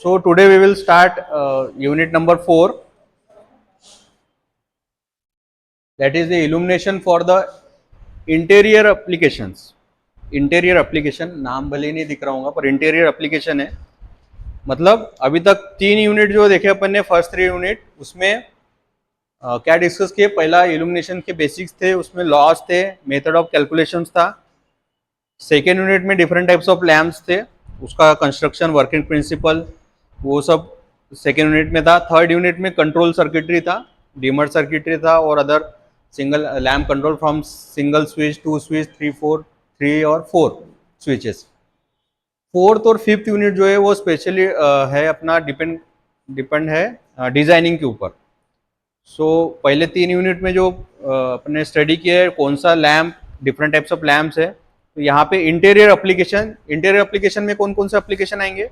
So today we will start unit number 4, that is the illumination for the interior applications. Interior application नाम भले नहीं दिख रहा होगा पर इंटीरियर एप्लीकेशन है। मतलब अभी तक 3 यूनिट जो देखे अपन ने, फर्स्ट 3 यूनिट, उसमें क्या डिस्कस किए? पहला इल्यूमिनेशन के बेसिक्स थे, उसमें लॉस थे, मेथड ऑफ कैलकुलेशंस था। सेकेंड यूनिट में डिफरेंट टाइप्स ऑफ लैम्प्स थे, उसका कंस्ट्रक्शन, वर्किंग प्रिंसिपल, वो सब सेकेंड यूनिट में था। थर्ड यूनिट में कंट्रोल सर्किटरी था, डिमर सर्किटरी था और other single lamp control from single switch, 2 switch, 3 और 4 स्विचेस। फोर्थ और फिफ्थ यूनिट जो है वो स्पेशली है अपना डिपेंड है डिजाइनिंग के ऊपर। सो पहले 3 यूनिट में जो अपने स्टडी किया है कौन सा lamp, different types of lamps है। तो यहाँ पे इंटीरियर एप्लीकेशन में कौन कौन से एप्लीकेशन आएंगे?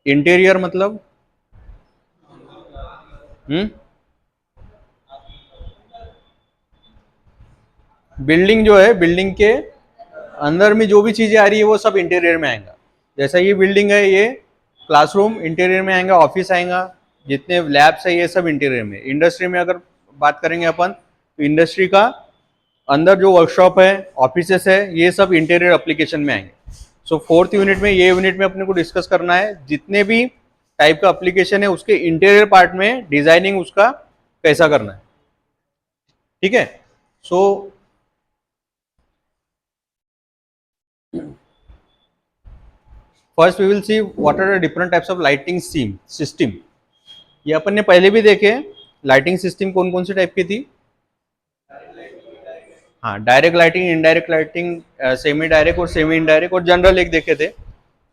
इंटीरियर मतलब बिल्डिंग जो है, बिल्डिंग के अंदर में जो भी चीजें आ रही है वो सब इंटीरियर में आएगा। जैसा ये बिल्डिंग है, ये क्लासरूम इंटीरियर में आएगा, ऑफिस आएगा, जितने लैब्स है ये सब इंटीरियर में। इंडस्ट्री में अगर बात करेंगे अपन तो इंडस्ट्री का अंदर जो वर्कशॉप है, ऑफिसेस है, ये सब इंटीरियर एप्लीकेशन में आएंगे। सो फोर्थ यूनिट में, ये यूनिट में अपने को डिस्कस करना है जितने भी टाइप का एप्लीकेशन है उसके इंटीरियर पार्ट में डिजाइनिंग उसका कैसा करना है। ठीक है। So first we will see what are the different types of lighting system. ये अपन ने पहले भी देखे, लाइटिंग सिस्टम कौन कौन सी टाइप की थी। हाँ, direct lighting, indirect lighting, semi direct और सेमी इनडायरेक्ट और जनरल एक देखे थे।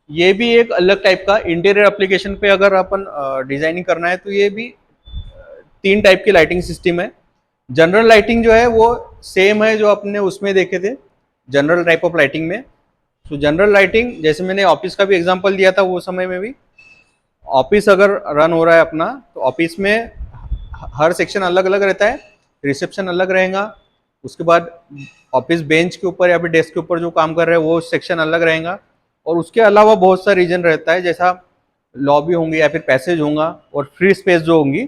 ये भी एक अलग टाइप का इंटीरियर एप्लीकेशन पे अगर अपन डिजाइनिंग करना है तो ये भी 3 टाइप की लाइटिंग सिस्टम है। जनरल लाइटिंग जो है वो सेम है जो अपने उसमें देखे थे, जनरल टाइप ऑफ लाइटिंग में। तो जनरल लाइटिंग, जैसे मैंने ऑफिस का भी एग्जांपल दिया था, वो समय में भी ऑफिस अगर रन हो रहा है अपना तो ऑफिस में हर सेक्शन अलग अलग रहता है। रिसेप्शन अलग रहेगा, उसके बाद ऑफिस बेंच के ऊपर या फिर डेस्क के ऊपर जो काम कर रहे हैं वो सेक्शन अलग रहेगा, और उसके अलावा बहुत सा रीजन रहता है, जैसा लॉबी होंगी या फिर पैसेज होगा और फ्री स्पेस जो होंगी,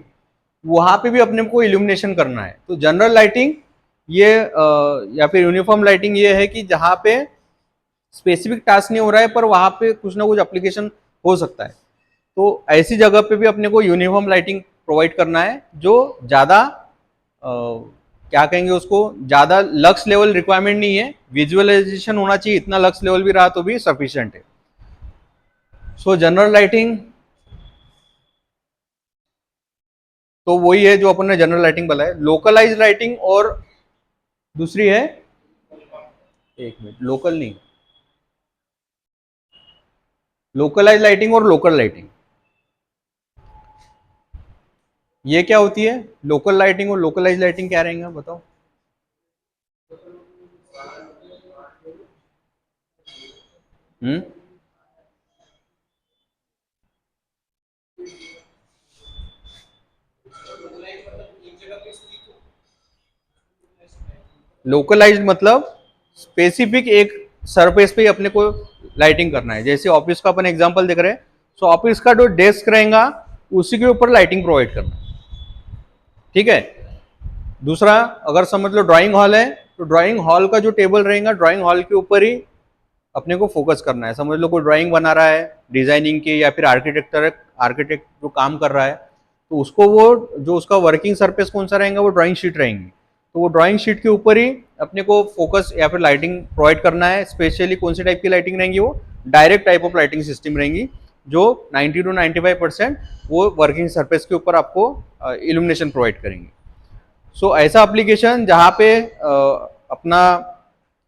वहां पे भी अपने को इल्यूमिनेशन करना है। तो जनरल लाइटिंग ये या फिर यूनिफॉर्म लाइटिंग ये है कि जहाँ पे स्पेसिफिक टास्क नहीं हो रहा है पर वहां पे कुछ ना कुछ एप्लीकेशन हो सकता है, तो ऐसी जगह पे भी अपने को यूनिफॉर्म लाइटिंग प्रोवाइड करना है, जो ज़्यादा क्या कहेंगे उसको, ज़्यादा लक्स लेवल रिक्वायरमेंट नहीं है, विजुअलाइजेशन होना चाहिए, इतना लक्स लेवल भी रहा तो भी सफिशिएंट है। सो जनरल लाइटिंग तो वही है जो अपन ने जनरल लाइटिंग बोला है। लोकलाइज लाइटिंग और दूसरी है, एक मिनट, लोकल नहीं, लोकलाइज लाइटिंग और लोकल लाइटिंग, ये क्या होती है? लोकल लाइटिंग और लोकलाइज लाइटिंग क्या रहेंगे बताओ। हम्म लोकलाइज्ड मतलब स्पेसिफिक एक सरफेस पे ही अपने को लाइटिंग करना है। जैसे ऑफिस का अपन एग्जांपल देख रहे हैं, सो ऑफिस का जो डेस्क रहेगा उसी के ऊपर लाइटिंग प्रोवाइड करना है। ठीक है। दूसरा, अगर समझ लो ड्राइंग हॉल है तो ड्राइंग हॉल का जो टेबल रहेगा, ड्राइंग हॉल के ऊपर ही अपने को फोकस करना है। समझ लो कोई ड्राइंग बना रहा है डिजाइनिंग की, या फिर आर्किटेक्ट जो काम कर रहा है, तो उसको वो जो उसका वर्किंग सरफेस कौन सा रहेगा, वो ड्राइंग शीट रहेंगी, तो वो ड्राइंग शीट के ऊपर ही अपने को फोकस या फिर लाइटिंग प्रोवाइड करना है। स्पेशली कौन सी टाइप की लाइटिंग रहेंगी, वो direct type of lighting system रहेंगी, जो 90 to 95% वो वर्किंग सरफेस के ऊपर आपको इल्यूमिनेशन प्रोवाइड करेंगे। सो ऐसा एप्लीकेशन जहाँ पे अपना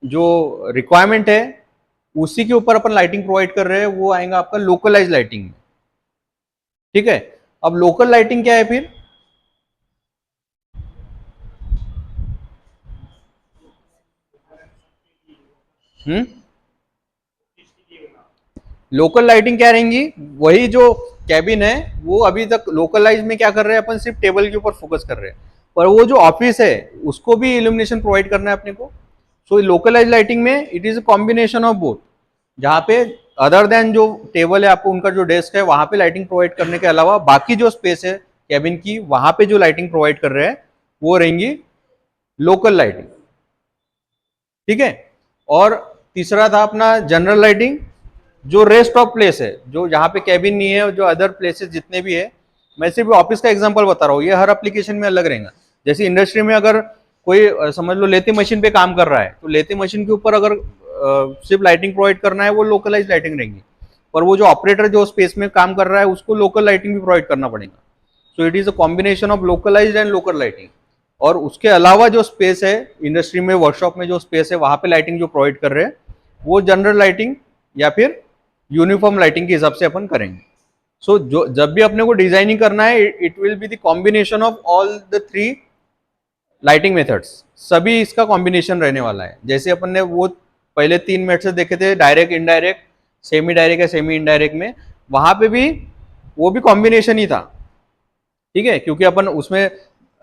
जो रिक्वायरमेंट है उसी के ऊपर अपन लाइटिंग प्रोवाइड कर रहे हैं, वो आएगा आपका लोकलाइज लाइटिंग में। ठीक है। अब लोकल लाइटिंग क्या है फिर? लोकल लाइटिंग क्या रहेंगी? वही जो कैबिन है वो अभी तक लोकलाइज में क्या कर रहे हैं अपन, सिर्फ टेबल के ऊपर फोकस कर रहे हैं, पर वो जो ऑफिस है उसको भी इल्यूमिनेशन प्रोवाइड करना है अपने को। सो लोकलाइज लाइटिंग में it is a combination of both, जहाँ पे अदर देन जो टेबल है आपको, उनका जो डेस्क है, वहां पे लाइटिंग प्रोवाइड करने के अलावा बाकी जो स्पेस है कैबिन की, वहां पे जो लाइटिंग प्रोवाइड कर रहे हैं वो रहेंगी लोकल लाइटिंग। ठीक है। और तीसरा था अपना जनरल लाइटिंग, जो रेस्ट ऑफ प्लेस है, जो यहाँ पे कैबिन नहीं है, जो अदर प्लेसेस जितने भी है, मैं सिर्फ ऑफिस का एग्जांपल बता रहा हूँ, ये हर एप्लीकेशन में अलग रहेगा। जैसे इंडस्ट्री में अगर कोई समझ लो लेती मशीन पे काम कर रहा है, तो लेती मशीन के ऊपर अगर सिर्फ लाइटिंग प्रोवाइड करना है, वो लोकलाइज लाइटिंग रहेंगी। पर वो जो ऑपरेटर जो स्पेस में काम कर रहा है, उसको लोकल लाइटिंग भी प्रोवाइड करना पड़ेगा। So it is a combination of localise and local lighting. और उसके अलावा जो स्पेस है इंडस्ट्री में, वर्कशॉप में जो स्पेस है, वहां पे लाइटिंग जो प्रोवाइड कर रहे हैं, वो जनरल लाइटिंग या फिर यूनिफॉर्म लाइटिंग के हिसाब से अपन करेंगे। सो जो जब भी अपने को डिजाइनिंग करना है, it will be the combination of all the three lighting methods, सभी इसका कॉम्बिनेशन रहने वाला है। जैसे अपन ने वो पहले 3 मेथड्स देखे थे, डायरेक्ट, इनडायरेक्ट, सेमी डायरेक्ट या सेमी इनडायरेक्ट में, वहां पे भी वो भी कॉम्बिनेशन ही था। ठीक है, क्योंकि अपन उसमें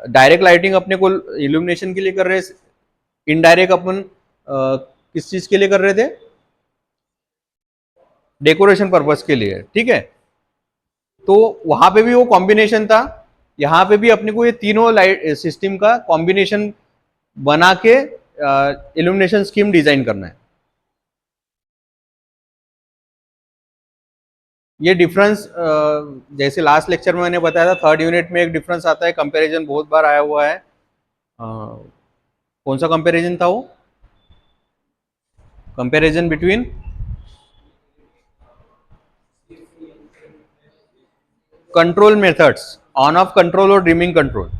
डायरेक्ट लाइटिंग अपने को इल्यूमिनेशन के लिए कर रहे, इनडायरेक्ट अपन किस चीज के लिए कर रहे थे, डेकोरेशन पर्पस के लिए। ठीक है, तो वहां पे भी वो कॉम्बिनेशन था, यहाँ पे भी अपने को ये तीनों लाइट सिस्टम का कॉम्बिनेशन बना के इल्यूमिनेशन स्कीम डिजाइन करना है। ये डिफरेंस जैसे लास्ट लेक्चर में मैंने बताया था, थर्ड यूनिट में एक डिफरेंस आता है, कंपैरिजन बहुत बार आया हुआ है। कौन सा कंपैरिजन था वो? Comparison between control methods, on off control और डिमिंग कंट्रोल।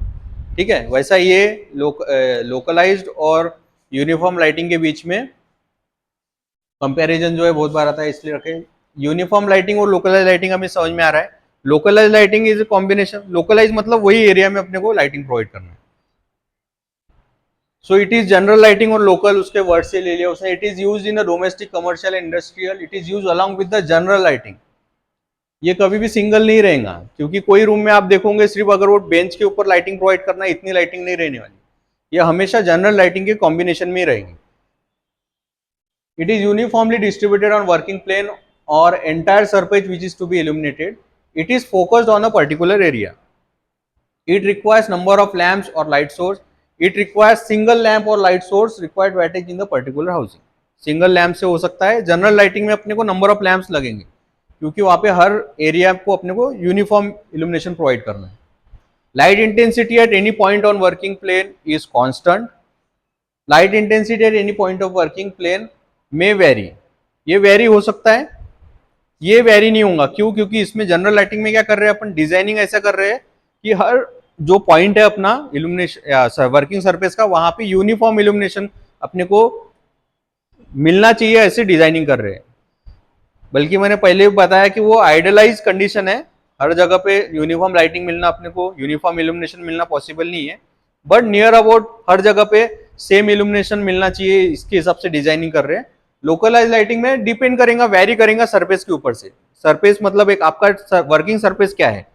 ठीक है, वैसा ये लोकलाइज्ड और यूनिफॉर्म लाइटिंग के बीच में कंपैरिजन जो है बहुत बार आता है, इसलिए रखें। यूनिफॉर्म लाइटिंग और लोकलाइज लाइटिंग हमें समझ में आ रहा है। Localise lighting is a combination, localise मतलब वही एरिया में अपने को लाइटिंग प्रोवाइड करना है। So it is general lighting और लोकल उसके वर्ड से ले लिया उसने। It is use in domestic, commercial, industrial, it is use along with the general lighting. ये कभी भी सिंगल नहीं रहेगा, क्योंकि कोई रूम में आप देखोगे सिर्फ अगर वो बेंच के ऊपर लाइटिंग प्रोवाइड करना है, इतनी लाइटिंग नहीं रहने वाली। ये हमेशा जनरल लाइटिंग के कॉम्बिनेशन में ही रहेगी। It is uniformly distributed on working plane or entire surface which is to be illuminated. It is focused on a particular area. It requires number of lamps or light source. It requires single lamp or light source required wattage in the particular housing. Single lamp से हो सकता है। General lighting में अपने को number of lamps लगेंगे, क्योंकि वहां पे हर एरिया को अपने को यूनिफॉर्म इल्यूमिनेशन प्रोवाइड करना है। Light intensity at any point on working plane is constant. Light intensity at any point of working plane में वेरी, ये वेरी हो सकता है, ये वेरी नहीं होगा। क्यों? क्योंकि इसमें जनरल लाइटिंग में क्या कर रहे हैं अपन, डिजाइनिंग ऐसा कर रहे हैं कि हर जो पॉइंट है अपना इल्यूमिनेशन वर्किंग सरफेस का, वहां पे यूनिफॉर्म इल्यूमिनेशन अपने को मिलना चाहिए, ऐसे डिजाइनिंग कर रहे हैं। बल्कि मैंने पहले भी बताया कि वो आइडियलाइज कंडीशन है, हर जगह पे यूनिफॉर्म लाइटिंग मिलना, अपने को यूनिफॉर्म इल्यूमिनेशन मिलना पॉसिबल नहीं है, बट नियर अबाउट हर जगह पे सेम इल्यूमिनेशन मिलना चाहिए, इसके हिसाब से डिजाइनिंग कर रहे हैं। लोकलाइज लाइटिंग में डिपेंड करेगा, वेरी करेगा सरफेस के ऊपर से। सरफेस मतलब एक आपका वर्किंग सरफेस क्या है,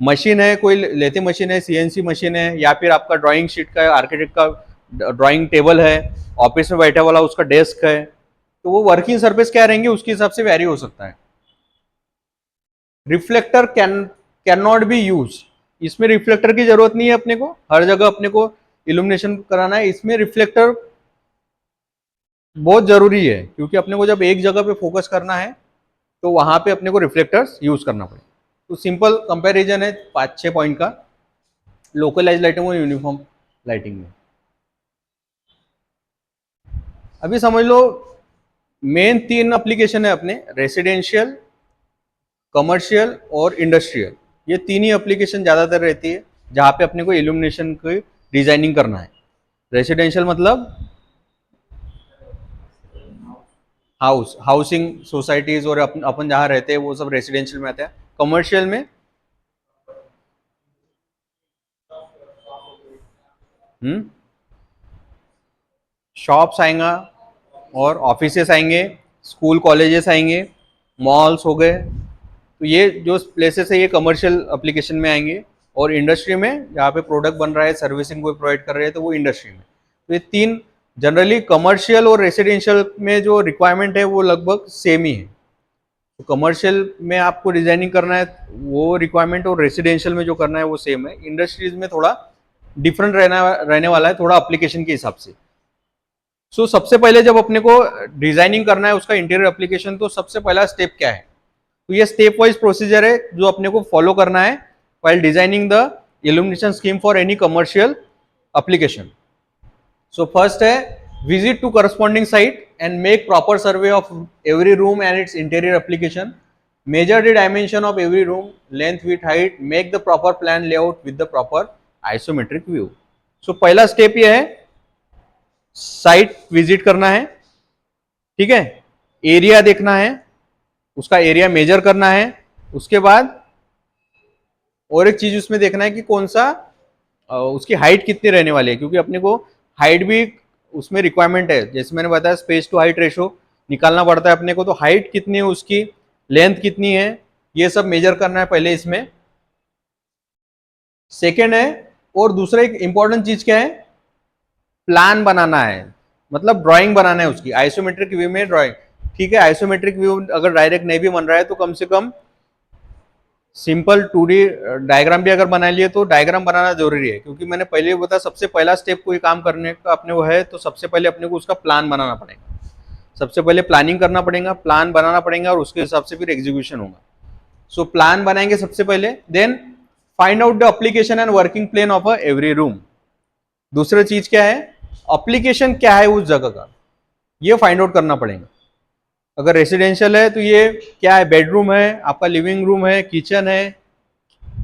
मशीन है, कोई लेती मशीन है, सीएनसी मशीन है, या फिर आपका ड्राइंग शीट का, आर्किटेक्ट का ड्राइंग टेबल है, ऑफिस में बैठा वाला उसका डेस्क है, तो वो वर्किंग सरफेस क्या रहेंगे उसके हिसाब से वेरी हो सकता है। Reflector can not be use, इसमें रिफ्लेक्टर की जरूरत नहीं है अपने को, हर जगह अपने को इल्यूमिनेशन कराना है, इसमें रिफ्लेक्टर बहुत जरूरी है, क्योंकि अपने को जब एक जगह पे फोकस करना है तो वहां पे अपने को रिफ्लेक्टर्स यूज करना पड़ेगा। तो सिंपल कंपैरिजन है 5-6 पॉइंट का, लोकलाइज लाइटिंग और यूनिफॉर्म लाइटिंग में। अभी समझ लो मेन 3 एप्लीकेशन है अपने, रेसिडेंशियल, कमर्शियल और इंडस्ट्रियल। ये 3 ही एप्लीकेशन ज्यादातर रहती है जहां पे अपने को इल्यूमिनेशन की डिजाइनिंग करना है। रेसिडेंशियल मतलब हाउसिंग सोसाइटीज और अपन जहां रहते हैं वो सब रेसिडेंशियल में आते हैं। कमर्शियल में शॉप्स आएगा और ऑफिसेस आएंगे, स्कूल कॉलेजेस आएंगे, मॉल्स हो गए, तो ये जो प्लेसेस है ये कमर्शियल एप्लीकेशन में आएंगे। और इंडस्ट्री में जहाँ पे प्रोडक्ट बन रहा है, सर्विसिंग को प्रोवाइड कर रहे हैं, तो वो इंडस्ट्री में। तो ये 3 जनरली कमर्शियल और रेसिडेंशियल में जो रिक्वायरमेंट है वो लगभग सेम ही है। तो कमर्शियल में आपको डिजाइनिंग करना है वो रिक्वायरमेंट, और रेसिडेंशियल में जो करना है वो सेम है। इंडस्ट्रीज में थोड़ा डिफरेंट रहने वाला है, थोड़ा एप्लीकेशन के हिसाब से। सबसे पहले जब अपने को डिजाइनिंग करना है उसका इंटीरियर एप्लीकेशन, तो सबसे पहला स्टेप क्या है? तो ये स्टेप वाइज प्रोसीजर है जो अपने को फॉलो करना है while designing the illumination scheme for any commercial application. So first है visit to corresponding site and make proper survey of every room and its interior application, measure the dimension of every room, length with height, make the proper plan layout with the proper isometric view. So पहला step ये है, site visit करना है, ठीक है, area देखना है, उसका एरिया मेजर करना है, उसके बाद और एक चीज उसमें देखना है कि कौन सा उसकी हाइट कितनी रहने वाली है, क्योंकि अपने को हाइट भी उसमें रिक्वायरमेंट है। जैसे मैंने बताया स्पेस टू हाइट रेशो निकालना पड़ता है अपने को, तो हाइट कितनी है उसकी, लेंथ कितनी है, ये सब मेजर करना है पहले इसमें। सेकेंड है, और दूसरा एक इंपॉर्टेंट चीज क्या है, प्लान बनाना है, मतलब ड्राइंग बनाना है उसकी, आइसोमेट्रिक व्यू में ड्राइंग। ठीक है, आइसोमेट्रिक व्यू अगर डायरेक्ट नहीं भी बन रहा है तो कम से कम सिंपल 2D डायग्राम भी अगर बना लिए तो डायग्राम बनाना जरूरी है, क्योंकि मैंने पहले बताया सबसे पहला स्टेप कोई काम करने का अपने वो है तो सबसे पहले अपने को उसका प्लान बनाना पड़ेगा। सबसे पहले प्लानिंग करना पड़ेगा, प्लान बनाना पड़ेगा, और उसके हिसाब से फिर एग्जीक्यूशन होगा। प्लान बनाएंगे सबसे पहले, then find out the application and working plane of every room. दूसरी चीज क्या है, एप्लीकेशन क्या है उस जगह का, ये फाइंड आउट करना पड़ेगा। अगर रेसिडेंशियल है तो ये क्या है, बेडरूम है, आपका लिविंग रूम है, किचन है,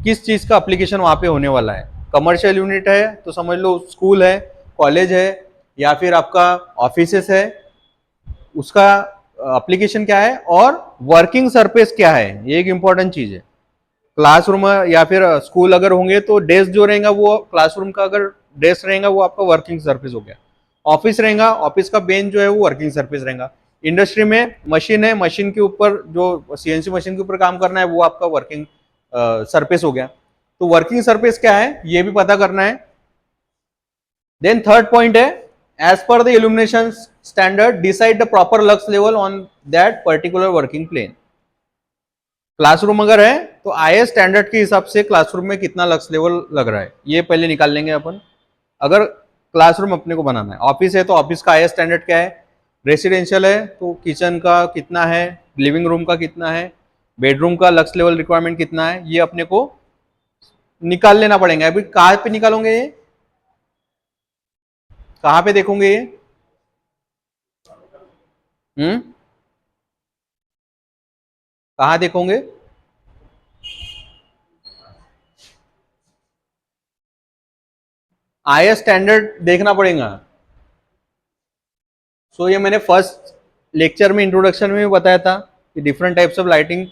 किस चीज का एप्लीकेशन वहां पे होने वाला है। कमर्शियल यूनिट है तो समझ लो स्कूल है, कॉलेज है, या फिर आपका ऑफिसेस है, उसका एप्लीकेशन क्या है, और वर्किंग सरफेस क्या है, ये एक इंपॉर्टेंट चीज है। क्लासरूम या फिर स्कूल अगर होंगे तो डेस्क जो रहेगा वो क्लासरूम का, अगर डेस्क रहेगा वो आपका वर्किंग सरफेस हो गया। ऑफिस रहेगा, ऑफिस का बेंच जो है वो वर्किंग सरफेस रहेगा। इंडस्ट्री में मशीन है, मशीन के ऊपर जो सीएनसी मशीन के ऊपर काम करना है वो आपका वर्किंग सरफेस हो गया। तो वर्किंग सरफेस क्या है ये भी पता करना है। देन थर्ड पॉइंट है, as per the illumination standard decide the proper lux level on that particular working plane. Classroom अगर है तो आईएस स्टैंडर्ड के हिसाब से क्लासरूम में कितना लक्स लेवल लग रहा है ये पहले निकाल लेंगे अपन। अगर क्लासरूम अपने को बनाना है, ऑफिस है तो ऑफिस का आईएस स्टैंडर्ड क्या है, रेसिडेंशियल है तो किचन का कितना है, लिविंग रूम का कितना है, बेडरूम का लक्स लेवल रिक्वायरमेंट कितना है, ये अपने को निकाल लेना पड़ेगा। अभी कहाँ पे निकालोगे ये, कहाँ पे देखोगे ये? हम्म, कहाँ देखोगे? आईएस स्टैंडर्ड देखना पड़ेगा। ये मैंने फर्स्ट लेक्चर में इंट्रोडक्शन में भी बताया था कि डिफरेंट टाइप्स ऑफ लाइटिंग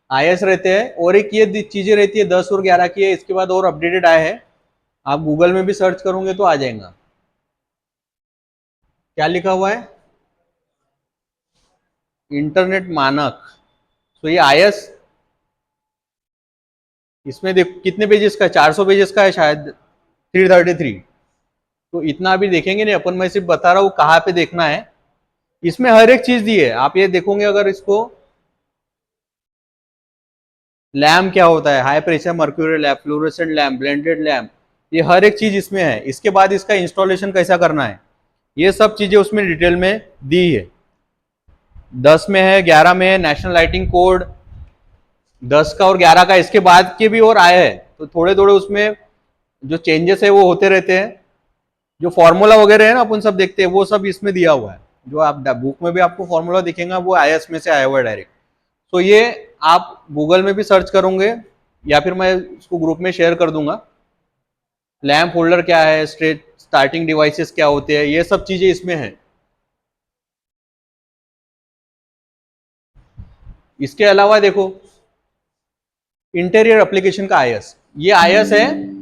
आईएस रहते हैं, और एक ये चीजें रहती है 10 और 11 की है, इसके बाद और अपडेटेड आए हैं। आप गूगल में भी सर्च करोगे तो आ जाएगा। क्या लिखा हुआ है, इंटरनेट मानक। ये आईएस, इसमें देख कितने पेजेस का है, 400 पेजेस का है शायद, 333। तो इतना अभी देखेंगे नहीं अपन, मैं सिर्फ बता रहा हूँ कहाँ पे देखना है। इसमें हर एक चीज दी है, आप ये देखोगे अगर इसको, लैम्प क्या होता है, high pressure mercury lamp, fluorescent lamp, blended lamp, ये हर एक चीज इसमें है। इसके बाद इसका इंस्टॉलेशन कैसा करना है ये सब चीजें उसमें डिटेल में दी है। 10 में है, 11 में है, नेशनल लाइटिंग कोड 10 का और 11 का, इसके बाद के भी और आए हैं, तो थोड़े थोड़े उसमें जो चेंजेस है वो होते रहते हैं। जो फॉर्मूला वगैरह है ना अपन सब देखते हैं वो सब इसमें दिया हुआ है। जो आप बुक में भी आपको फॉर्मूला दिखेगा वो आईएस में से आया हुआ है डायरेक्ट। तो ये आप गूगल में भी सर्च करोगे या फिर मैं इसको ग्रुप में शेयर कर दूंगा। लैम्प होल्डर क्या है, स्ट्रेट स्टार्टिंग डिवाइसेस क्या होते हैं, ये सब चीजें इसमें है। इसके अलावा देखो इंटीरियर एप्लीकेशन का आईएस, ये आईएस है।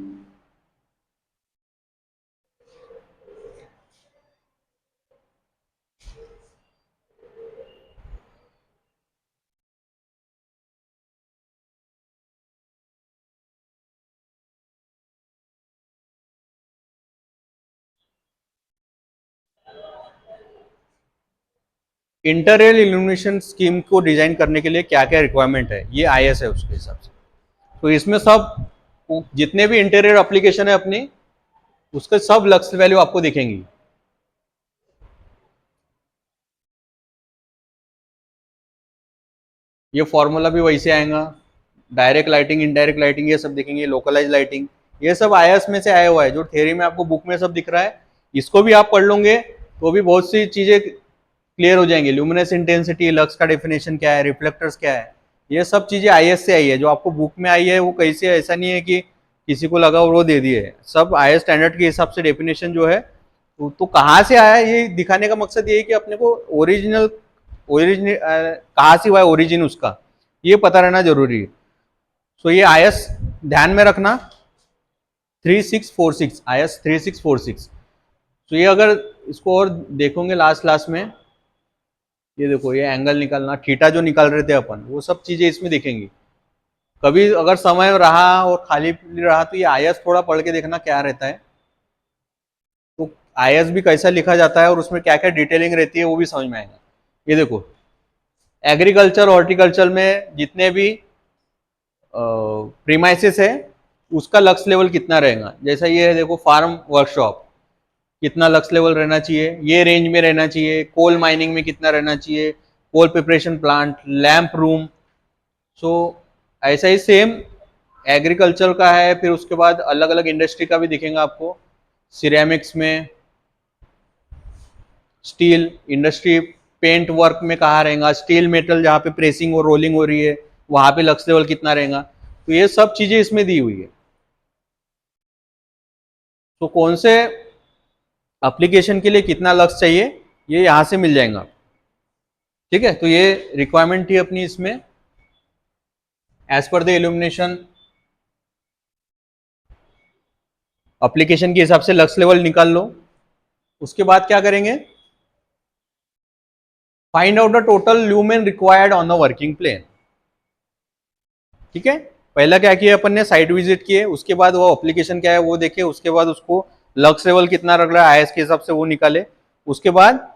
इंटीरियर इल्यूमिनेशन स्कीम को डिजाइन करने के लिए क्या क्या रिक्वायरमेंट है, ये आईएस है उसके हिसाब से। तो इसमें सब जितने भी इंटीरियर एप्लीकेशन है अपनी, उसके सब लक्स वैल्यू आपको दिखेंगी। ये फॉर्मूला भी वैसे आएगा, डायरेक्ट लाइटिंग, इनडायरेक्ट लाइटिंग, ये सब दिखेंगे, लोकलाइज लाइटिंग, ये सब आईएस में से आया हुआ है, जो थ्योरी में आपको बुक में सब दिख रहा है। इसको भी आप पढ़ लोगे तो भी बहुत सी चीजें क्लियर हो जाएंगी। ल्यूमिनस इंटेंसिटी, लक्स का डेफिनेशन क्या है, रिफ्लेक्टर्स क्या है, ये सब चीजें आईएस से आई है। जो आपको बुक में आई है वो कैसे, ऐसा नहीं है कि किसी को लगा और वो दे दिए, सब आईएस स्टैंडर्ड के हिसाब से डेफिनेशन जो है। तो कहाँ से आया ये दिखाने का मकसद ये है कि अपने को ओरिजिनल ओरिजिन कहाँ से हुआ है, ओरिजिन उसका ये पता रहना जरूरी है। सो ये आईएस ध्यान में रखना, 3646, आईएस 3646। तो ये अगर इसको और देखोगे लास्ट लास्ट में, ये देखो ये एंगल निकालना, थीटा जो निकाल रहे थे अपन, वो सब चीजें इसमें दिखेंगी। कभी अगर समय रहा और खाली रहा तो ये आईएस थोड़ा पढ़ के देखना क्या रहता है, तो आईएस भी कैसा लिखा जाता है और उसमें क्या क्या डिटेलिंग रहती है वो भी समझ में आएगा। ये देखो एग्रीकल्चर हॉर्टिकल्चर में जितने भी प्रीमाइसिस है उसका लक्स लेवल कितना रहेगा। जैसा ये है देखो, फार्म वर्कशॉप कितना लक्स लेवल रहना चाहिए, ये रेंज में रहना चाहिए। कोल माइनिंग में कितना रहना चाहिए, कोल प्रिपरेशन प्लांट, लैंप रूम। सो ऐसा ही सेम एग्रीकल्चर का है। फिर उसके बाद अलग अलग इंडस्ट्री का भी दिखेगा आपको, सिरेमिक्स में, स्टील इंडस्ट्री, पेंट वर्क में कहाँ रहेगा, स्टील मेटल जहाँ पे प्रेसिंग और रोलिंग हो रही है वहां पे लक्स लेवल कितना रहेगा। तो ये सब चीजें इसमें दी हुई है। तो कौन से एप्लीकेशन के लिए कितना लक्स चाहिए ये यहां से मिल जाएगा। ठीक है, तो ये रिक्वायरमेंट थी अपनी इसमें। As per the illumination application के हिसाब से लक्स लेवल निकाल लो। उसके बाद क्या करेंगे, find out the total lumen required on the working plane. ठीक है, पहला क्या किया अपन ने, साइट विजिट किए, उसके बाद वो एप्लीकेशन क्या है वो देखे, उसके बाद उसको लक्स लेवल कितना रख रहा है आईएस के हिसाब से वो निकाले। उसके बाद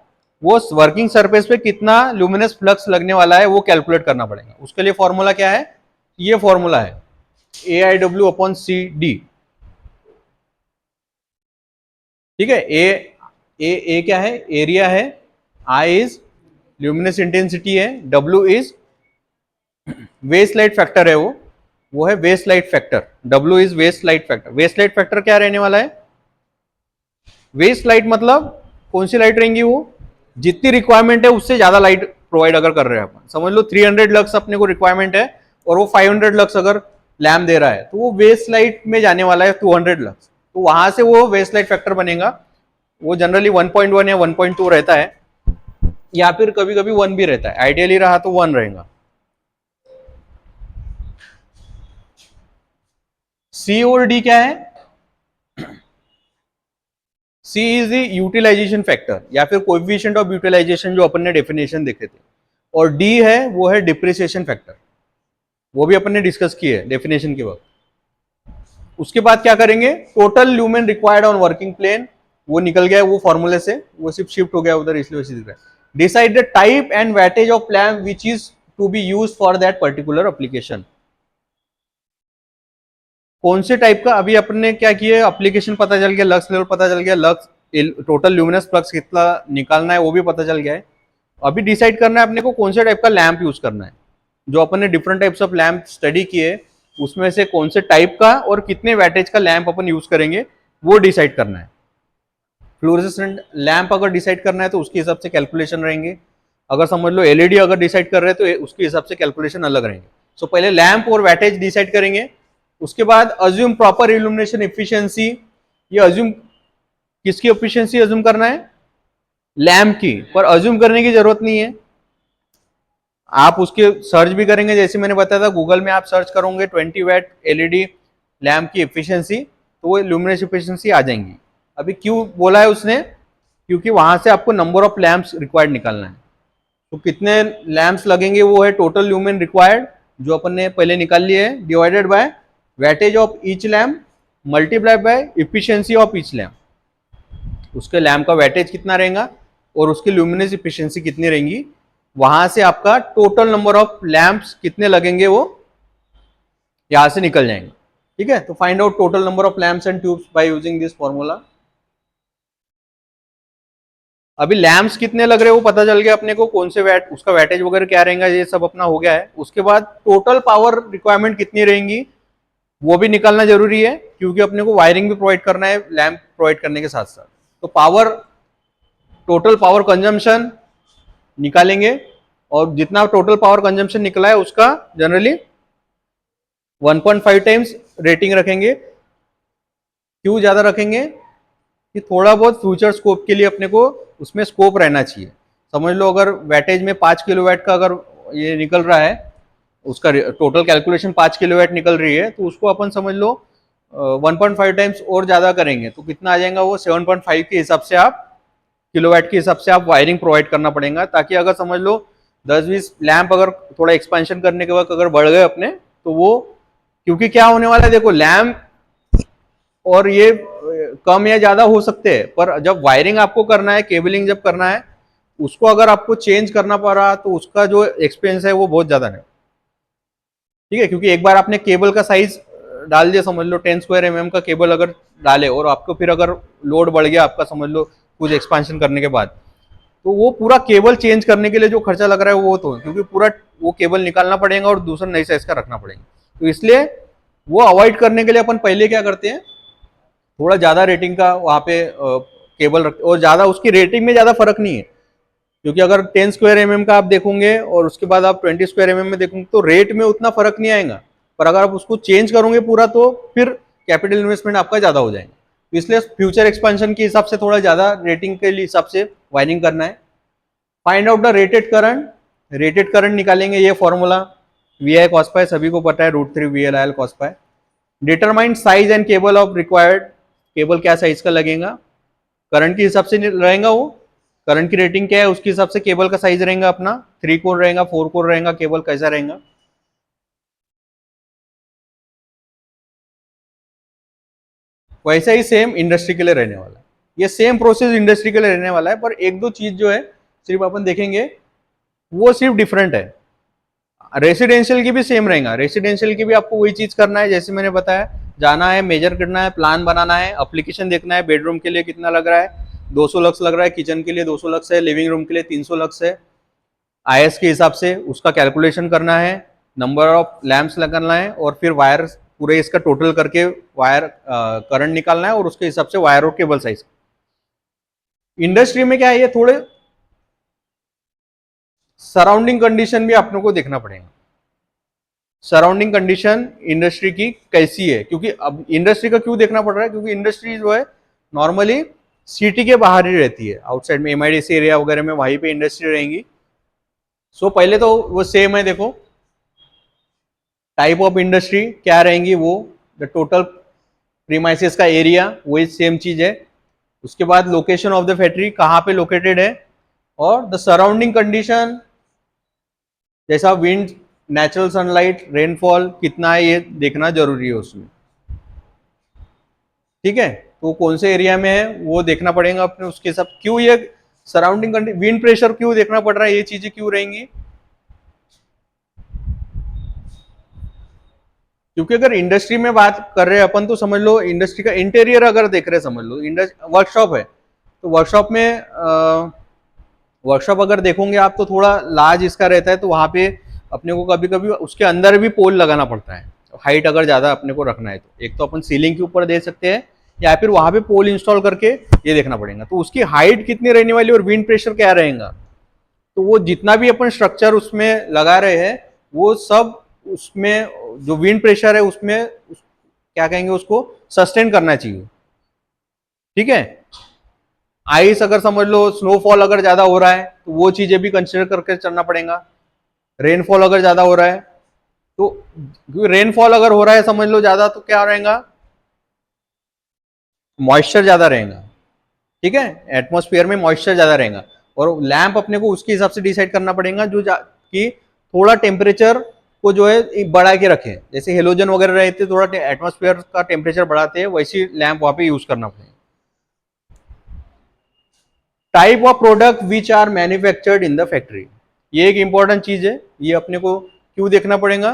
वो वर्किंग सरफेस पे कितना ल्यूमिनस फ्लक्स लगने वाला है वो कैलकुलेट करना पड़ेगा। उसके लिए फॉर्मूला क्या है, ये फॉर्मूला है AIW/CD। ठीक है, ए क्या है, एरिया है, आई इज ल्यूमिनस इंटेंसिटी है, W is waste light factor है, वो है waste light factor, W is waste light factor. Waste light factor क्या रहने वाला है, वेस्ट लाइट मतलब कौन सी लाइट रहेंगी, वो जितनी रिक्वायरमेंट है उससे ज्यादा लाइट प्रोवाइड अगर कर रहे हैं अपन, समझ लो 300 लक्स अपने को रिक्वायरमेंट है और वो 500 लक्स अगर लैम्प दे रहा है तो वो वेस्ट लाइट में जाने वाला है 200 लक्स, तो वहां से वो वेस्ट लाइट फैक्टर बनेगा। वो जनरली 1.1 या 1.2 रहता है, या फिर कभी कभी 1 भी रहता है, आइडियली रहा तो 1 रहेगा। सी और डी क्या है, सी इज द यूटिलाइजेशन फैक्टर या फिर कोएफिशिएंट ऑफ यूटिलाइजेशन जो अपन ने डेफिनेशन देखे थे, और डी है वो है डिप्रिसिएशन फैक्टर, वो भी अपन ने डिस्कस किए है डेफिनेशन के वक्त। उसके बाद क्या करेंगे, total lumen required on working plane, वो निकल गया वो फॉर्मूले से, वो सिर्फ शिफ्ट हो गया उधर इसलिए वैसे दिख रहा है। Decide the type and wattage of lamp which is to be use for that particular application. कौन से टाइप का, अभी अपने क्या किया, एप्लीकेशन पता चल गया, लक्स लेवल पता चल गया, लक्स टोटल ल्यूमिनस फ्लक्स कितना निकालना है वो भी पता चल गया है। अभी डिसाइड करना है अपने को कौन से टाइप का लैंप यूज करना है। जो अपन ने different types of lamp study किए उसमें से कौन से टाइप का और कितने वैटेज का लैंप अपन यूज करेंगे वो डिसाइड करना है। फ्लोरेसेंट लैंप अगर डिसाइड करना है तो उसके हिसाब से कैलकुलेशन रहेंगे। अगर समझ लो एलईडी अगर डिसाइड कर रहे हैं तो उसके हिसाब से कैलकुलेशन अलग रहेंगे। सो पहले लैंप और वैटेज डिसाइड करेंगे, उसके बाद अज्यूम प्रॉपर इल्यूमिनेशन एफिशिएंसी। ये अज्यूम किसकी एफिशिएंसी अज्यूम करना है, लैंप की, पर अज्यूम करने की जरूरत नहीं है, आप उसके सर्च भी करेंगे। जैसे मैंने बताया था गूगल में आप सर्च करोगे 20 वैट एलईडी लैंप की एफिशिएंसी तो वो ल्यूमिनेशन एफिशिएंसी आ जाएंगी। अभी क्यों बोला है उसने, क्योंकि वहां से आपको नंबर ऑफ लैंप्स रिक्वायर्ड निकालना है। तो कितने लैंप्स लगेंगे वो है टोटल ल्यूमेन रिक्वायर्ड जो अपन ने पहले निकाल लिए है, divided by weightage of each lamp multiply by efficiency of each lamp. उसके लैम्प का वैटेज कितना रहेगा, और उसकी ल्यूमिनस इफिशियंसी कितनी रहेंगी, वहां से आपका टोटल नंबर ऑफ लैंप्स कितने लगेंगे वो यहां से निकल जाएंगे। ठीक है, तो find out total number of lamps and tubes by using this formula. अभी लैंप्स कितने लग रहे हैं वो पता चल गया अपने को, कौन से वैट, उसका वैटेज वगैरह क्या रहेगा, ये सब अपना हो गया है। उसके बाद टोटल पावर रिक्वायरमेंट कितनी रहेंगी वो भी निकालना जरूरी है, क्योंकि अपने को वायरिंग भी प्रोवाइड करना है लैंप प्रोवाइड करने के साथ साथ। तो पावर, टोटल पावर कंजम्पशन निकालेंगे, और जितना टोटल पावर कंजम्पशन निकला है उसका जनरली 1.5 टाइम्स रेटिंग रखेंगे। क्यों ज्यादा रखेंगे कि थोड़ा बहुत फ्यूचर स्कोप के लिए अपने को उसमें स्कोप रहना चाहिए। समझ लो अगर वैटेज में 5 किलोवाट का अगर ये निकल रहा है, उसका टोटल कैलकुलेशन 5 किलोवाट निकल रही है, तो उसको अपन समझ लो 1.5 टाइम्स और ज्यादा करेंगे तो कितना आ जाएगा वो 7.5 के हिसाब से आप किलोवाट के हिसाब से आप वायरिंग प्रोवाइड करना पड़ेगा, ताकि अगर समझ लो 10-20 लैंप अगर थोड़ा एक्सपेंशन करने के बाद अगर बढ़ गए अपने, तो वो, क्योंकि क्या होने वाला है देखो, लैंप और ये कम या ज्यादा हो सकते हैं, पर जब वायरिंग आपको करना है, केबलिंग जब करना है, उसको अगर आपको चेंज करना पड़ा तो उसका जो एक्सपेंस है वो बहुत ज्यादा है। ठीक है, क्योंकि एक बार आपने केबल का साइज डाल दिया, समझ लो 10 स्क्वायर का केबल अगर डाले, और आपको फिर अगर लोड बढ़ गया आपका, समझ लो कुछ एक्सपेंशन करने के बाद, तो वो पूरा केबल चेंज करने के लिए जो खर्चा लग रहा है वो, तो क्योंकि पूरा वो केबल निकालना पड़ेगा और दूसरा नई साइज का रखना पड़ेगा। तो इसलिए वो अवॉइड करने के लिए अपन पहले क्या करते हैं, थोड़ा ज्यादा रेटिंग का वहां पे केबल रखते, और ज्यादा उसकी रेटिंग में ज्यादा फर्क नहीं है, क्योंकि अगर 10 स्क्वायर का आप देखोगे और उसके बाद आप 20 स्क्वायर में देखोगे तो रेट में उतना फर्क नहीं आएगा, पर अगर आप उसको चेंज करोगे पूरा तो फिर कैपिटल इन्वेस्टमेंट आपका ज्यादा हो जाएगा। तो इसलिए फ्यूचर एक्सपेंशन के हिसाब से थोड़ा ज्यादा रेटिंग के हिसाब से वायरिंग करना है। Find out the rated current, rated current निकालेंगे, ये formula V I cos pi सभी को पता है, √3 VL cos pi. Determine size and cable of required, cable क्या साइज का लगेगा, करंट के हिसाब से रहेगा वो, करंट की रेटिंग क्या है उसके हिसाब से केबल का साइज रहेगा अपना, 3 कोर रहेगा, 4 कोर रहेगा, केबल कैसा रहेगा। वैसा ही सेम इंडस्ट्री के लिए रहने वाला है, ये सेम प्रोसेस इंडस्ट्री के लिए रहने वाला है, पर एक दो चीज जो है सिर्फ अपन देखेंगे वो सिर्फ डिफरेंट है। रेसिडेंशियल की भी सेम रहेगा, रेसिडेंशियल की भी आपको वही चीज करना है जैसे मैंने बताया, जाना है, मेजर करना है, प्लान बनाना है, एप्लीकेशन देखना है, बेडरूम के लिए कितना लग रहा है, 200 लक्स लग रहा है, किचन के लिए 200 लक्स है, लिविंग रूम के लिए 300 लक्स है, आईएस के हिसाब से उसका कैलकुलेशन करना है, नंबर ऑफ लैंप्स लगाना है, और फिर वायर पूरे इसका टोटल करके वायर करंट निकालना है, और उसके हिसाब से वायर और केबल साइज। इंडस्ट्री में क्या है, ये थोड़े सराउंडिंग कंडीशन भी अपने को देखना पड़ेगा, सराउंडिंग कंडीशन इंडस्ट्री की कैसी है, क्योंकि अब इंडस्ट्री का क्यों देखना पड़ रहा है, क्योंकि इंडस्ट्री जो है नॉर्मली सिटी के बाहर ही रहती है, आउटसाइड में एमआईडीसी एरिया वगैरह में वहीं पे इंडस्ट्री रहेंगी। सो पहले तो वो सेम है, देखो टाइप ऑफ इंडस्ट्री क्या रहेंगी, वो द टोटल प्रीमाइसेस का एरिया वही सेम चीज है, उसके बाद लोकेशन ऑफ द फैक्ट्री कहाँ पे लोकेटेड है, और द सराउंडिंग कंडीशन जैसा विंड, नेचुरल सनलाइट, रेनफॉल कितना है ये देखना जरूरी है उसमें। ठीक है, तो कौन से एरिया में है वो देखना पड़ेगा अपने, उसके हिसाब क्यों ये सराउंडिंग विंड प्रेशर क्यों देखना पड़ रहा है, ये चीजें क्यों रहेंगी, क्योंकि अगर इंडस्ट्री में बात कर रहे हैं अपन तो समझ लो इंडस्ट्री का इंटीरियर अगर देख रहे हैं, समझ लो वर्कशॉप है, तो वर्कशॉप में वर्कशॉप अगर देखोगे आप तो थोड़ा लार्ज इसका रहता है, तो वहां पे अपने को कभी कभी उसके अंदर भी पोल लगाना पड़ता है, हाइट अगर ज्यादा अपने को रखना है तो एक तो अपन सीलिंग के ऊपर दे सकते हैं, या फिर वहां पे पोल इंस्टॉल करके ये देखना पड़ेगा, तो उसकी हाइट कितनी रहने वाली और विंड प्रेशर क्या रहेगा, तो वो जितना भी अपन स्ट्रक्चर उसमें लगा रहे हैं वो सब उसमें जो विंड प्रेशर है उसमें क्या कहेंगे उसको सस्टेन करना चाहिए। ठीक है, आइस अगर समझ लो स्नोफॉल अगर ज्यादा हो रहा है तो वो चीजें भी कंसिडर करके चलना पड़ेगा, रेनफॉल अगर ज्यादा हो रहा है तो, रेनफॉल अगर हो रहा है समझ लो ज्यादा तो क्या रहेगा, मॉइस्चर ज्यादा रहेगा। ठीक है, एटमॉस्फेयर में मॉइस्चर ज्यादा रहेगा, और लैंप अपने को उसके हिसाब से डिसाइड करना पड़ेगा जो कि थोड़ा टेम्परेचर को जो है बढ़ा के रखें, जैसे हेलोजन वगैरह रहते थोड़ा एटमॉस्फेयर का टेम्परेचर बढ़ाते हैं, वैसी लैंप वहां पे यूज करना पड़ेगा। Type of product which are manufactured in the factory, ये एक इंपॉर्टेंट चीज है, ये अपने को क्यों देखना पड़ेगा,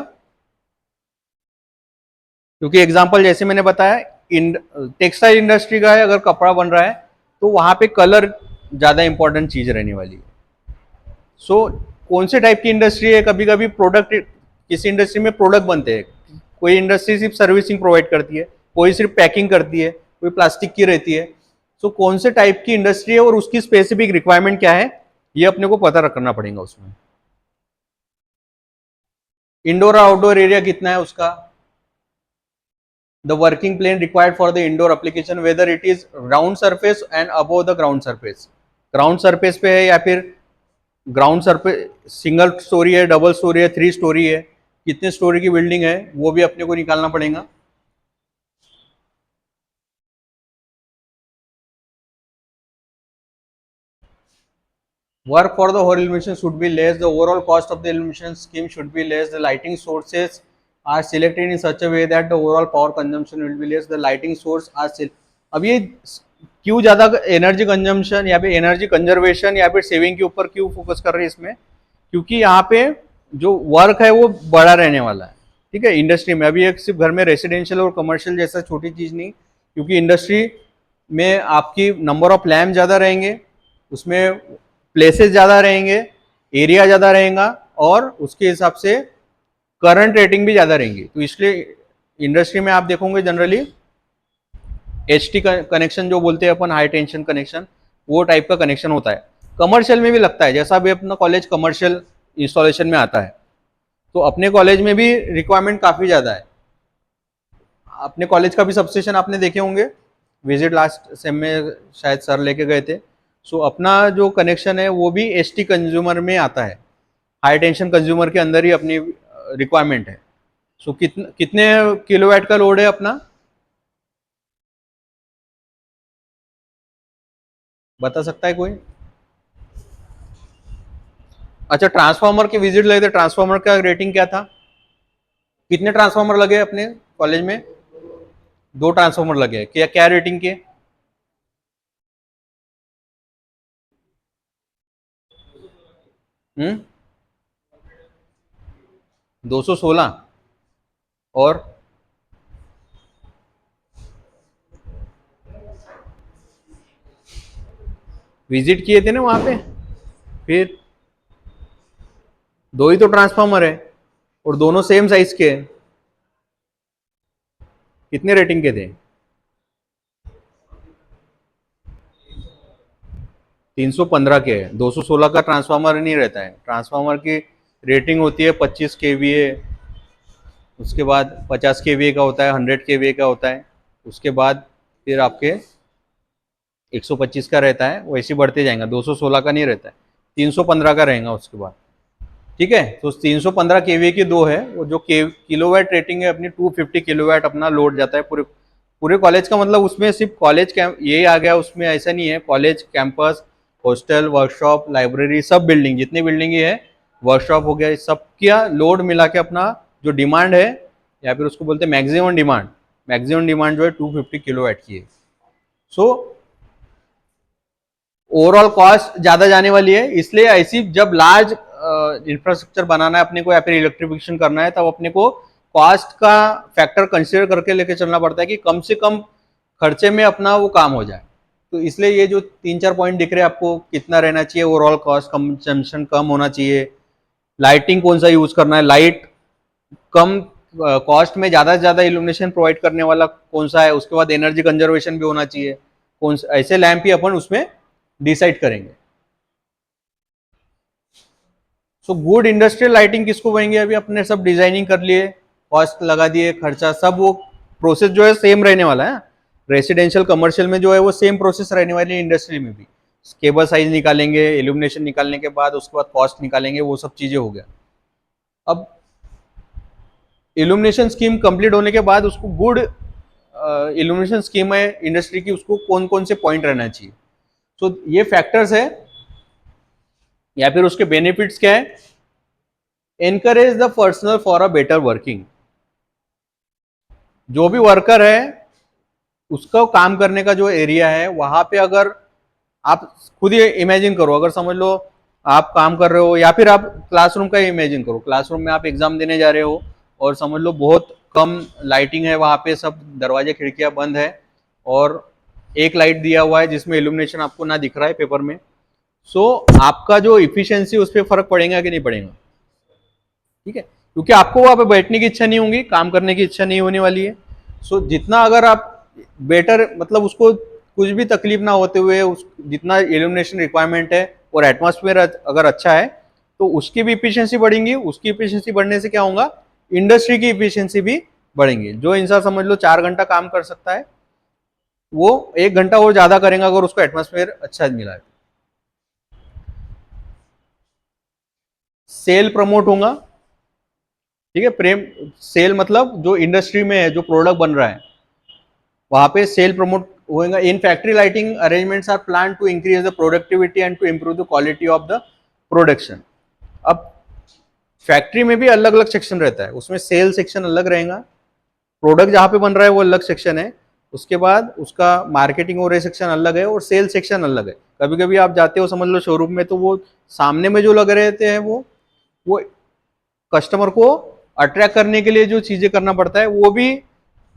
क्योंकि एग्जांपल जैसे मैंने बताया टेक्सटाइल इंडस्ट्री का है, अगर कपड़ा बन रहा है तो वहां पे कलर ज्यादा इंपॉर्टेंट चीज रहने वाली है। सो कौन से टाइप की इंडस्ट्री है, कभी कभी प्रोडक्ट, किसी इंडस्ट्री में प्रोडक्ट बनते हैं, कोई इंडस्ट्री सिर्फ सर्विसिंग प्रोवाइड करती है, कोई सिर्फ पैकिंग करती है, कोई प्लास्टिक की रहती है। सो कौन से टाइप की इंडस्ट्री है और उसकी स्पेसिफिक रिक्वायरमेंट क्या है, ये अपने को पता रखना पड़ेगा उसमें। इंडोर और आउटडोर एरिया कितना है उसका, the working plane required for the indoor application whether it is round surface and above the ground surface, ground surface पे है या फिर ग्राउंड सरफेस, सिंगल स्टोरी है, डबल स्टोरी है, 3 स्टोरी है, कितने स्टोरी की बिल्डिंग है, वो भी अपने को निकालना पड़ेगा। Work for the whole illumination should be less. The overall cost of the illumination scheme should be less. The lighting sources are selected in such a way that the overall power consumption will be less. The lighting source are अब ये क्यों ज़्यादा energy consumption या फिर energy conservation या फिर saving के ऊपर क्यों फोकस कर रहे हैं इसमें, क्योंकि यहाँ पे जो वर्क है वो बड़ा रहने वाला है। ठीक है, इंडस्ट्री में अभी एक सिर्फ घर में रेसिडेंशियल और कमर्शियल जैसा छोटी चीज़ नहीं, क्योंकि इंडस्ट्री में आपकी नंबर ऑफ लैम्प ज़्यादा रहेंगे, उसमें प्लेसेस ज़्यादा रहेंगे, एरिया ज़्यादा रहेगा और उसके हिसाब से करंट रेटिंग भी ज़्यादा रहेंगी। तो इसलिए इंडस्ट्री में आप देखोगे जनरली HT कनेक्शन जो बोलते हैं अपन, हाई टेंशन कनेक्शन, वो टाइप का कनेक्शन होता है। कमर्शियल में भी लगता है, जैसा भी अपना कॉलेज कमर्शियल इंस्टॉलेशन में आता है, तो अपने कॉलेज में भी रिक्वायरमेंट काफ़ी ज़्यादा है। अपने कॉलेज का भी सबस्टेशन आपने देखे होंगे, विजिट लास्ट सेम में शायद सर लेके गए थे। सो अपना जो कनेक्शन है वो भी HT कंज्यूमर में आता है, हाई टेंशन कंज्यूमर के अंदर ही अपनी रिक्वायरमेंट है। सो कितने किलोवाट का लोड है अपना, बता सकता है कोई? अच्छा, ट्रांसफार्मर के विजिट लगे थे, ट्रांसफार्मर का रेटिंग क्या था, कितने ट्रांसफार्मर लगे अपने कॉलेज में? 2 ट्रांसफार्मर लगे, क्या क्या रेटिंग के? हम्म, 216। और विजिट किए थे ना वहां पे, फिर 2 ही तो ट्रांसफार्मर है और दोनों सेम साइज के हैं, कितने रेटिंग के थे? 315 के है, 216 का ट्रांसफार्मर नहीं रहता है। ट्रांसफार्मर की रेटिंग होती है 25 kVA, उसके बाद 50 kVA का होता है, 100 kVA का होता है, उसके बाद फिर आपके 125 का रहता है, वैसे बढ़ते जाएंगे, 216 का नहीं रहता है, 315 का रहेगा उसके बाद। ठीक है, तो 315 kVA की 2 है, वो जो किलोवाट रेटिंग है अपनी 250 किलोवाट अपना लोड जाता है पूरे पूरे कॉलेज का। मतलब उसमें सिर्फ कॉलेज कैंप ये आ गया, उसमें ऐसा नहीं है, college campus, hostel, workshop, library, सब बिल्डिंग, जितनी बिल्डिंग है, वर्कशॉप हो गया, सब क्या लोड मिला के अपना जो डिमांड है, या फिर उसको बोलते हैं मैक्सिमम डिमांड जो है 250 किलोवाट की है। सो ओवरऑल कॉस्ट ज्यादा जाने वाली है, इसलिए ऐसी जब लार्ज इंफ्रास्ट्रक्चर बनाना है अपने को या फिर इलेक्ट्रिफिकेशन करना है, तब अपने को कॉस्ट का फैक्टर कंसिडर करके लेके चलना पड़ता है कि कम से कम खर्चे में अपना वो काम हो जाए। तो इसलिए ये जो 3-4 पॉइंट दिख रहे हैं आपको, कितना रहना चाहिए ओवरऑल कॉस्ट, कंजम्पशन कम होना चाहिए, लाइटिंग कौन सा यूज करना है, लाइट कम कॉस्ट में ज्यादा से ज्यादा इल्यूमिनेशन प्रोवाइड करने वाला कौन सा है, उसके बाद एनर्जी कंजर्वेशन भी होना चाहिए, कौन ऐसे लैंप ही अपन उसमें डिसाइड करेंगे। सो गुड इंडस्ट्रियल लाइटिंग किसको कहेंगे, अभी अपने सब डिजाइनिंग कर लिए, कॉस्ट लगा दिए, खर्चा सब, वो प्रोसेस जो है सेम रहने वाला है। रेसिडेंशियल कमर्शियल में जो है वो सेम प्रोसेस रहने वाली है, इंडस्ट्री में भी केबल साइज निकालेंगे, इल्यूमिनेशन निकालने के बाद उसके बाद कॉस्ट निकालेंगे, वो सब चीजें हो गया। अब इल्यूमिनेशन स्कीम कंप्लीट होने के बाद उसको गुड इल्यूमिनेशन स्कीम है इंडस्ट्री की, उसको कौन कौन से पॉइंट रहना चाहिए। तो ये फैक्टर्स है या फिर उसके बेनिफिट्स क्या है, encourage the personal for a better working, जो भी वर्कर है उसका काम करने का जो एरिया है वहां पे अगर आप खुद ही इमेजिन करो, अगर समझ लो आप काम कर रहे हो, या फिर आप क्लासरूम का ही इमेजिन करो, क्लासरूम में आप एग्जाम देने जा रहे हो और समझ लो बहुत कम लाइटिंग है वहाँ पे, सब दरवाजे खिड़कियाँ बंद है और एक लाइट दिया हुआ है जिसमें इल्यूमिनेशन आपको ना दिख रहा है पेपर में। सो आपका जो इफिशियंसी उस पर फर्क पड़ेगा कि नहीं पड़ेगा? ठीक है, क्योंकि आपको वहां पे बैठने की इच्छा नहीं होगी, काम करने की इच्छा नहीं होने वाली है। सो जितना अगर आप बेटर, मतलब उसको कुछ भी तकलीफ ना होते हुए उस जितना इल्यूमिनेशन रिक्वायरमेंट है और एटमॉस्फेयर अगर अच्छा है तो उसकी भी इफिशियंसी बढ़ेंगी। उसकी इफिशियंसी बढ़ने से क्या होगा, इंडस्ट्री की इफिशियंसी भी बढ़ेंगी। जो इंसान समझ लो 4 घंटा काम कर सकता है, वो 1 घंटा और ज्यादा करेगा अगर उसको एटमॉस्फेयर अच्छा मिला है। सेल प्रमोट होगा। ठीक है, प्रेम सेल मतलब जो इंडस्ट्री में है, जो प्रोडक्ट बन रहा है वहां पे सेल प्रमोट होगा। In factory lighting arrangements are plan to increase the productivity and to improve the quality of the production. अब फैक्ट्री में भी अलग अलग सेक्शन रहता है, उसमें सेल सेक्शन अलग रहेगा, प्रोडक्ट जहां पे बन रहा है वो अलग सेक्शन है, उसके बाद उसका मार्केटिंग और सेक्शन अलग है और सेल सेक्शन अलग है। कभी कभी आप जाते हो समझ लो शोरूम में, तो वो सामने में जो लग रहते हैं वो कस्टमर को अट्रैक्ट करने के लिए जो चीजें करना पड़ता है वो भी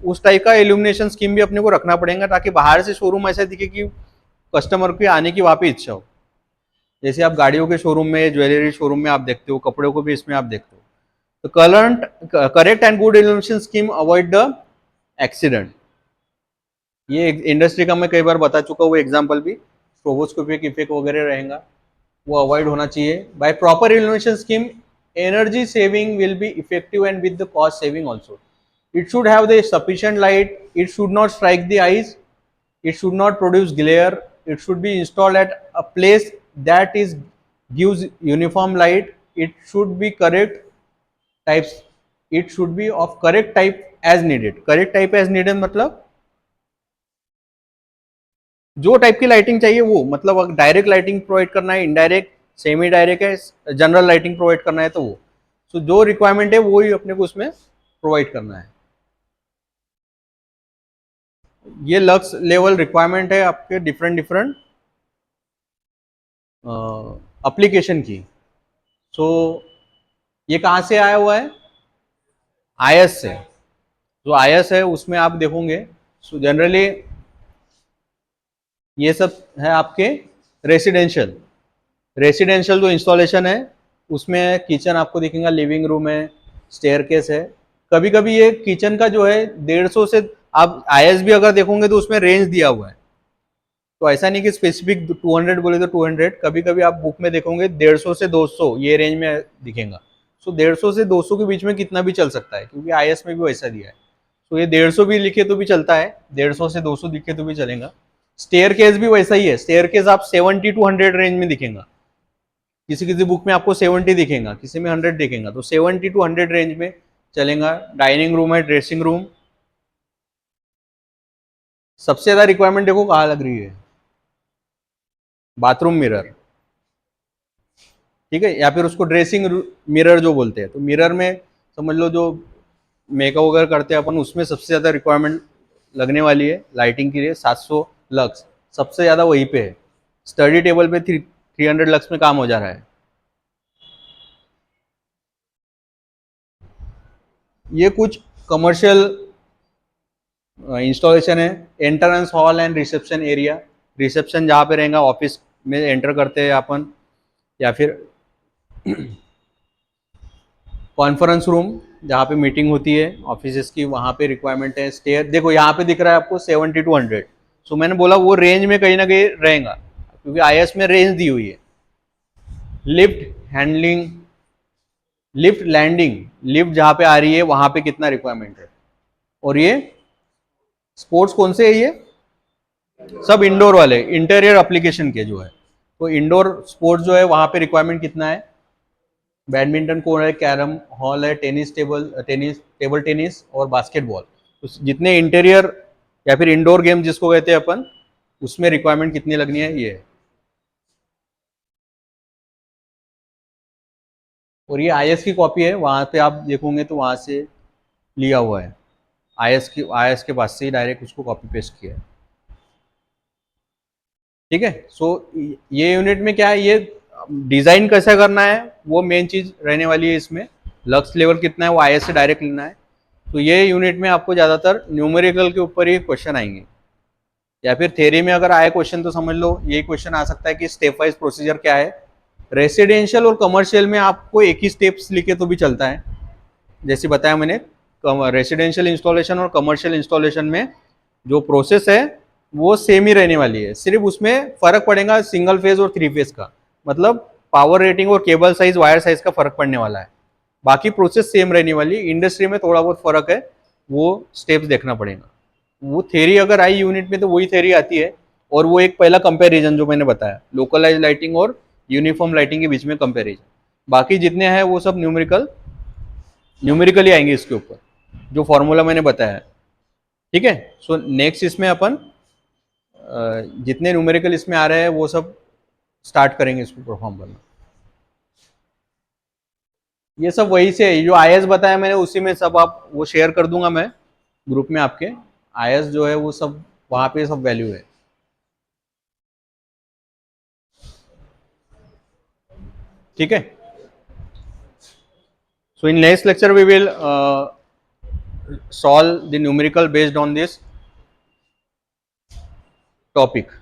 उस टाइप का इल्यूमिनेशन स्कीम भी अपने को रखना पड़ेगा, ताकि बाहर से शोरूम ऐसा दिखे कि कस्टमर की आने की वहां पे इच्छा हो। जैसे आप गाड़ियों के शोरूम में, ज्वेलरी शोरूम में आप देखते हो, कपड़ों को भी इसमें आप देखते हो। तो current correct and good illumination scheme avoid the accident. ये इंडस्ट्री का मैं कई बार बता चुका हूँ एग्जाम्पल भी, स्ट्रोबोस्कोपिक इफेक्ट वगैरह रहेगा, वो अवॉइड होना चाहिए। By proper illumination scheme energy saving will be effective and with the cost saving also. It should have the sufficient light. It should not strike the eyes. It should not produce glare. It should be installed at a place that is gives uniform light. It should be correct types. It should be of correct type as needed. Correct type as needed मतलब जो type की lighting चाहिए वो, मतलब direct lighting provide करना है, indirect, semi direct है, general lighting provide करना है, तो वो सो जो रिक्वायरमेंट है वो ही अपने को उसमें प्रोवाइड करना है। ये लक्स लेवल रिक्वायरमेंट है आपके डिफरेंट डिफरेंट एप्लीकेशन की। सो ये कहाँ से आया हुआ है? आईएस से। जो आईएस है उसमें आप देखोगे, सो जनरली ये सब है आपके रेसिडेंशियल। रेसिडेंशियल जो इंस्टॉलेशन है उसमें किचन आपको दिखेगा, लिविंग रूम है, स्टेयरकेस है। कभी कभी ये किचन का जो है 150 से, आप आईएस भी अगर देखोगे तो उसमें रेंज दिया हुआ है, तो ऐसा नहीं कि स्पेसिफिक 200 बोले तो 200, कभी कभी आप बुक में देखोगे 150 से 200 ये रेंज में दिखेगा। सो 150 से 200 के बीच में कितना भी चल सकता है, क्योंकि आईएस में भी वैसा दिया है। तो ये 150 भी लिखे तो भी चलता है, 150 से 200 दिखे तो भी चलेगा। स्टेयर केस भी वैसा ही है, स्टेयर केस आप 70 टू 100 रेंज में दिखेगा। किसी किसी बुक में आपको 70 दिखेगा, किसी में 100 दिखेगा, तो 70 टू 100 रेंज में चलेगा। डाइनिंग रूम है, ड्रेसिंग रूम। सबसे ज्यादा रिक्वायरमेंट देखो कहाँ लग रही है, बाथरूम मिरर। ठीक है, या फिर उसको ड्रेसिंग मिरर जो बोलते हैं। तो मिरर में समझ लो जो मेकअप वगैरह करते हैं अपन, उसमें सबसे ज़्यादा रिक्वायरमेंट लगने वाली है लाइटिंग के लिए। 700 लक्स सबसे ज़्यादा वहीं पे है। स्टडी टेबल पे 300 लक्स में काम हो जा रहा है। ये कुछ कमर्शियल इंस्टॉलेशन है। Entrance hall and reception area. Reception जहाँ पे रहेगा, ऑफिस में एंटर करते हैं अपन, या फिर कॉन्फ्रेंस रूम जहाँ पे मीटिंग होती है ऑफिस की, वहाँ पे रिक्वायरमेंट है। स्टेयर देखो यहाँ पे दिख रहा है आपको 70 टू 100। सो मैंने बोला वो रेंज में कहीं ना कहीं रहेगा, क्योंकि आईएस में रेंज दी हुई है। Lift handling, lift landing, lift जहाँ पे आ रही है वहाँ पे कितना रिक्वायरमेंट है। और ये स्पोर्ट्स कौन से है ये? सब इंडोर वाले, इंटीरियर एप्लीकेशन के जो है। तो इंडोर स्पोर्ट्स जो है वहाँ पे रिक्वायरमेंट कितना है? बैडमिंटन कोर्ट है, कैरम हॉल है, टेबल टेनिस और बास्केटबॉल। तो जितने इंटीरियर या फिर इंडोर गेम जिसको कहते हैं अपन, उसमें रिक्वायरमेंट कितनी लगनी है ये है। और ये आईएस की कॉपी है, वहां पे आप देखोगे तो वहां से लिया हुआ है। आईएस के पास से ही डायरेक्ट उसको कॉपी पेस्ट किया है। ठीक है। सो ये यूनिट में क्या है, ये डिजाइन कैसा करना है वो मेन चीज रहने वाली है इसमें। लक्स लेवल कितना है वो आईएएस से डायरेक्ट लेना है। तो ये यूनिट में आपको ज्यादातर न्यूमेरिकल के ऊपर ही क्वेश्चन आएंगे, या फिर थ्योरी में अगर आए क्वेश्चन तो समझ लो यही क्वेश्चन आ सकता है कि स्टेप वाइज प्रोसीजर क्या है। रेसिडेंशियल और कमर्शियल में आपको एक ही स्टेप्स लिखे तो भी चलता है, जैसे बताया मैंने। रेसिडेंशियल इंस्टॉलेशन और कमर्शियल इंस्टॉलेशन में जो प्रोसेस है वो सेम ही रहने वाली है, सिर्फ उसमें फर्क पड़ेगा सिंगल फेज और थ्री फेज का, मतलब पावर रेटिंग और केबल साइज वायर साइज का फर्क पड़ने वाला है। बाकी प्रोसेस सेम रहने वाली है, इंडस्ट्री में थोड़ा बहुत फर्क है, वो स्टेप्स देखना पड़ेगा। वो थ्योरी अगर आई यूनिट में तो वही थ्योरी आती है, और वो एक पहला कंपैरिजन जो मैंने बताया लोकलाइज लाइटिंग और यूनिफॉर्म लाइटिंग के बीच में कंपैरिजन। बाकी जितने हैं वो सब न्यूमेरिकली आएंगे इसके ऊपर, जो फॉर्मूला मैंने बताया है। ठीक है। सो नेक्स्ट इसमें अपन जितने न्यूमेरिकल इसमें आ रहे हैं वो सब स्टार्ट करेंगे इसको परफॉर्म करना। ये सब वही से है, जो आईएएस बताया मैंने उसी में सब आप वो शेयर कर दूंगा मैं ग्रुप में आपके। आईएएस जो है वो सब वहां पे सब वैल्यू है। ठीक है। So in next lecture we will solve the numerical based on this topic.